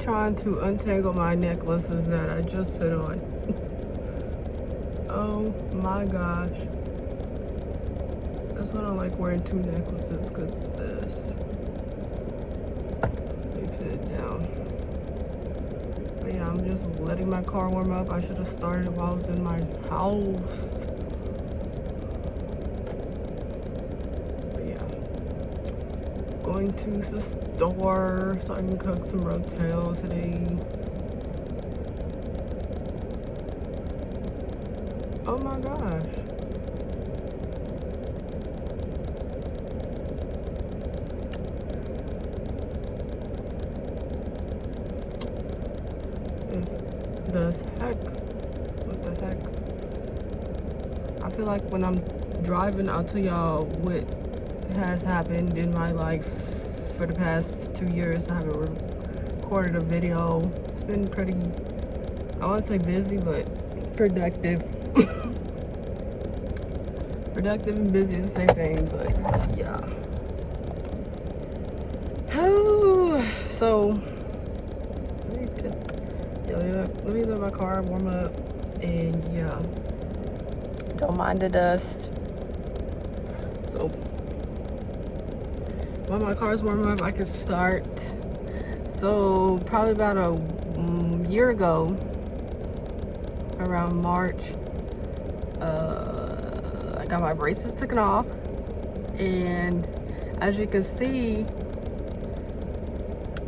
trying to untangle my necklaces that I just put on. Oh my gosh. That's why I don't like wearing two necklaces, because this. Let me put it down. But yeah, I'm just letting my car warm up. I should have started while I was in my house. But yeah. Going to the store so I can cook some rotel today. Oh my gosh. Does heck? What the heck? I feel like when I'm driving, I'll tell y'all what has happened in my life for the past 2 years. I haven't recorded a video. It's been pretty, I won't say busy, but productive. Productive and busy is the same thing, but yeah. Oh, so let me let my car warm up, and yeah, don't mind the dust. So while my car's warm up, I can start. So probably about a year ago, around March, I got my braces taken off, and as you can see,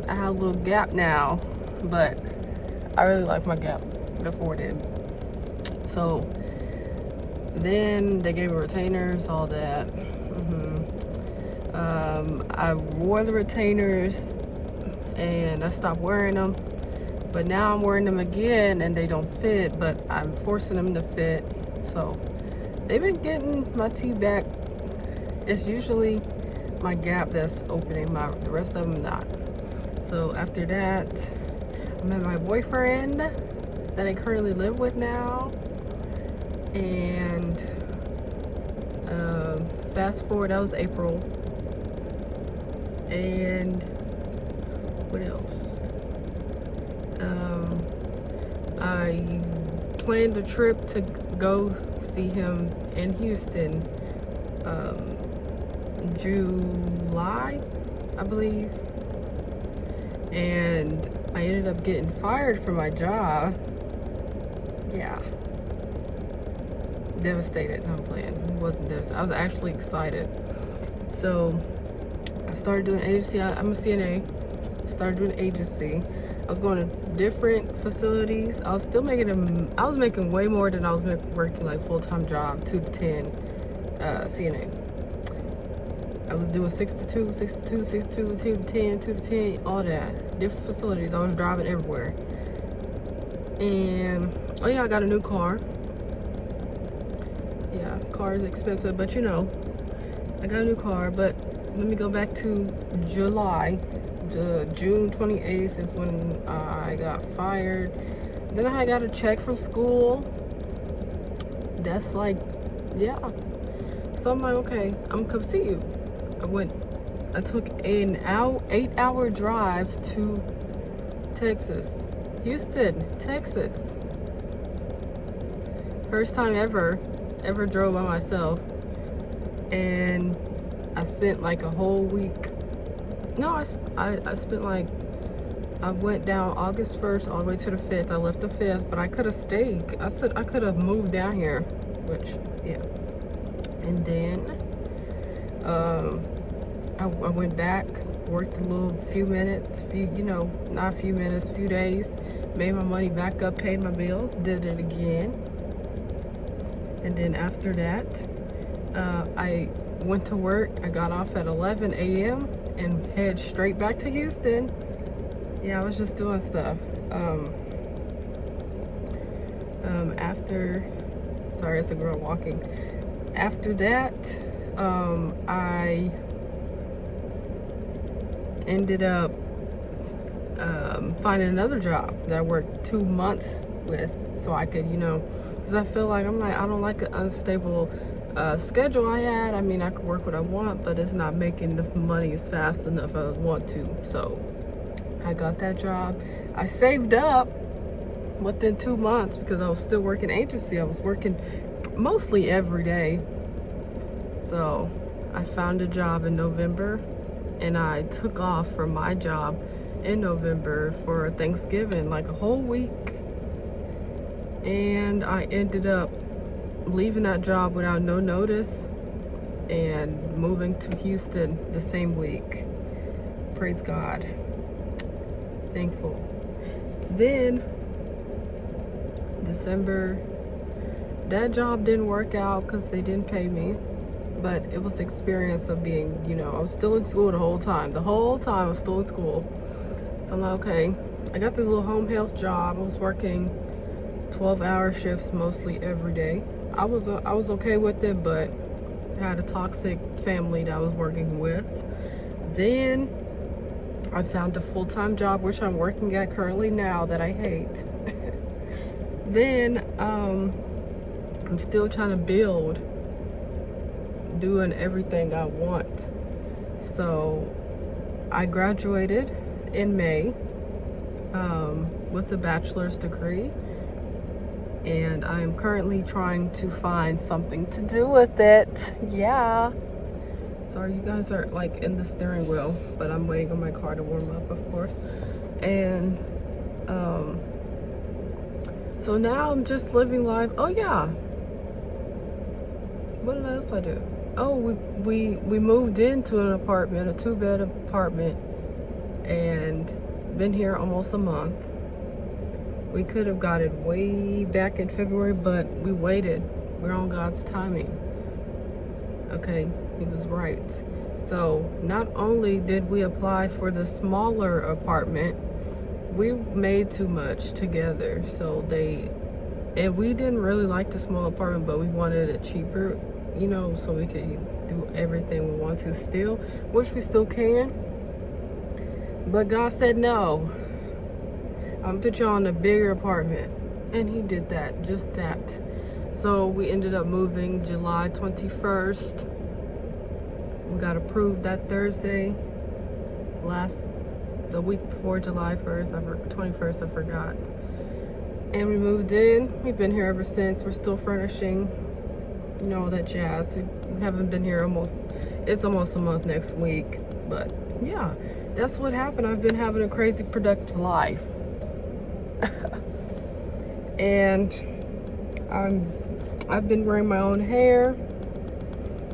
I have a little gap now, but I really like my gap before then. So then they gave me retainers, all that. I wore the retainers and I stopped wearing them, but now I'm wearing them again and they don't fit, but I'm forcing them to fit. So they've been getting my teeth back. It's usually my gap that's opening, the rest of them not. So after that, I met my boyfriend that I currently live with now, and fast forward, that was April, and what else? I planned a trip to go see him in Houston, July, I believe, and I ended up getting fired from my job. Yeah. Devastated. No, I'm playing. It wasn't this. I was actually excited. So I started doing agency. I'm a CNA. Started doing agency. I was going to different facilities. I was still making I was making way more than I was working like full-time job, 2 to 10 CNA. I was doing 6 to 2, 6 to 2, 6 to 2, 2 to 10, 2 to 10, all that. Different facilities. I was driving everywhere. And, oh yeah, I got a new car. Yeah, car is expensive, but you know, I got a new car. But let me go back to July. June 28th is when I got fired. Then I got a check from school. That's like, yeah. So I'm like, okay, I'm gonna come see you. I took an 8-hour drive to Texas. Houston, Texas. First time ever drove by myself. And I spent like a whole week. No, I spent like, I went down August 1st all the way to the 5th. I left the 5th, but I could have stayed. I could have moved down here, which, yeah. And then I went back, worked a few minutes, not a few minutes, few days, made my money back up, paid my bills, did it again. And then after that, I went to work. I got off at 11 a.m. and head straight back to Houston. Yeah, I was just doing stuff. Sorry, it's a girl walking. After that, I ended up finding another job that I worked 2 months with, so I could, because I feel like I don't like an unstable schedule I had. I mean, I could work what I want, but it's not making the money as fast enough as I want to. So I got that job. I saved up within 2 months because I was still working agency. I was working mostly every day. So I found a job in November, and I took off from my job in November for Thanksgiving, like a whole week. And I ended up leaving that job without no notice and moving to Houston the same week. Praise God. Thankful. Then December, that job didn't work out because they didn't pay me, but it was the experience of being, you know, I was still in school the whole time I was still in school. So I'm like, okay, I got this little home health job. I was working 12-hour shifts mostly every day. I was okay with it, but I had a toxic family that I was working with. Then I found a full-time job, which I'm working at currently now, that I hate. Then I'm still trying to build, doing everything I want. So I graduated in May with a bachelor's degree, and I am currently trying to find something to do with it. Yeah. Sorry, you guys are like in the steering wheel, but I'm waiting on my car to warm up, of course. And so now I'm just living life. Oh yeah. What else I do? Oh, we moved into an apartment, a 2-bed apartment, and been here almost a month. We could have got it way back in February, but we waited. We're on God's timing. Okay, He was right. So not only did we apply for the smaller apartment, we made too much together. So and we didn't really like the small apartment, but we wanted it cheaper, you know, so we could do everything we want to still, which we still can. But God said, no, I'm gonna put you on a bigger apartment. And He did that, just that. So we ended up moving July 21st. We got approved that Thursday, the week before July 21st, I forgot. And we moved in. We've been here ever since. We're still furnishing, you know, all that jazz. We haven't been here it's almost a month next week. But yeah, that's what happened. I've been having a crazy productive life. And I've been wearing my own hair,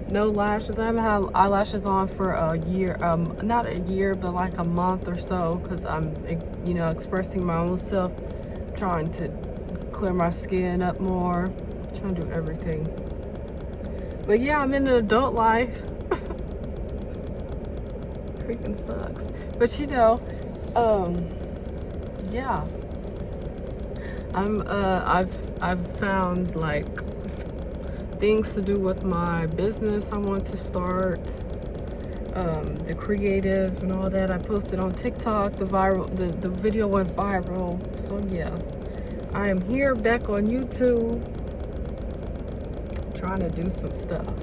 no lashes. I haven't had eyelashes on for a year, not a year, but like a month or so, because I'm, you know, expressing my own self, trying to clear my skin up more, trying to do everything. But yeah, I'm in an adult life. Freaking sucks. But you know, yeah. I've found like things to do with my business I want to start, the creative and all that. I posted on TikTok, the video went viral. So yeah, I am here back on YouTube trying to do some stuff.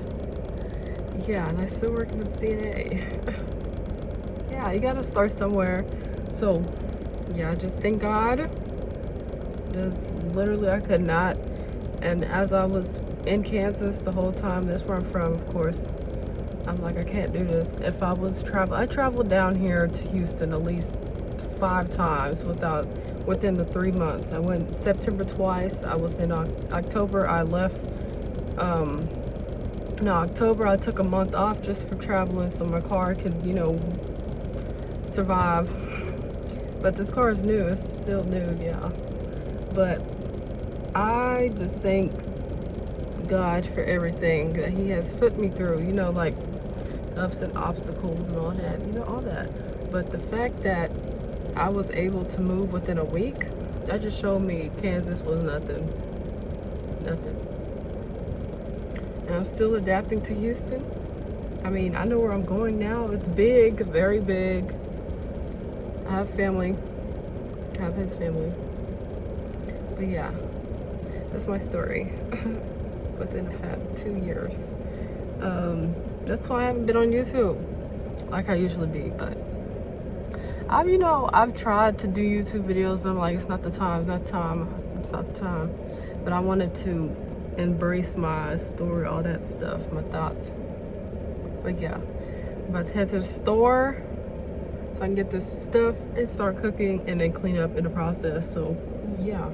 Yeah, and I still work with CNA. Yeah, you gotta start somewhere. So yeah, just thank God. Just literally, I could not. And as I was in Kansas the whole time, that's where I'm from, of course, I'm like, I can't do this. If I was I traveled down here to Houston at least 5 times within the 3 months. I went September twice. I was in October. I left. October I took a month off just for traveling, so my car could, you know, survive. But this car is new. It's still new, yeah. But I just thank God for everything that He has put me through, you know, like ups and obstacles and all that, you know, all that. But the fact that I was able to move within a week, that just showed me Kansas was nothing. And I'm still adapting to Houston. I mean, I know where I'm going now. It's big, very big. I have family. I have his family. But yeah, that's my story. Within the past 2 years. That's why I haven't been on YouTube like I usually be, but I've tried to do YouTube videos, but I'm like, it's not the time, it's not time, it's not the time. But I wanted to embrace my story, all that stuff, my thoughts. But yeah, I'm about to head to the store so I can get this stuff and start cooking and then clean up in the process. So yeah.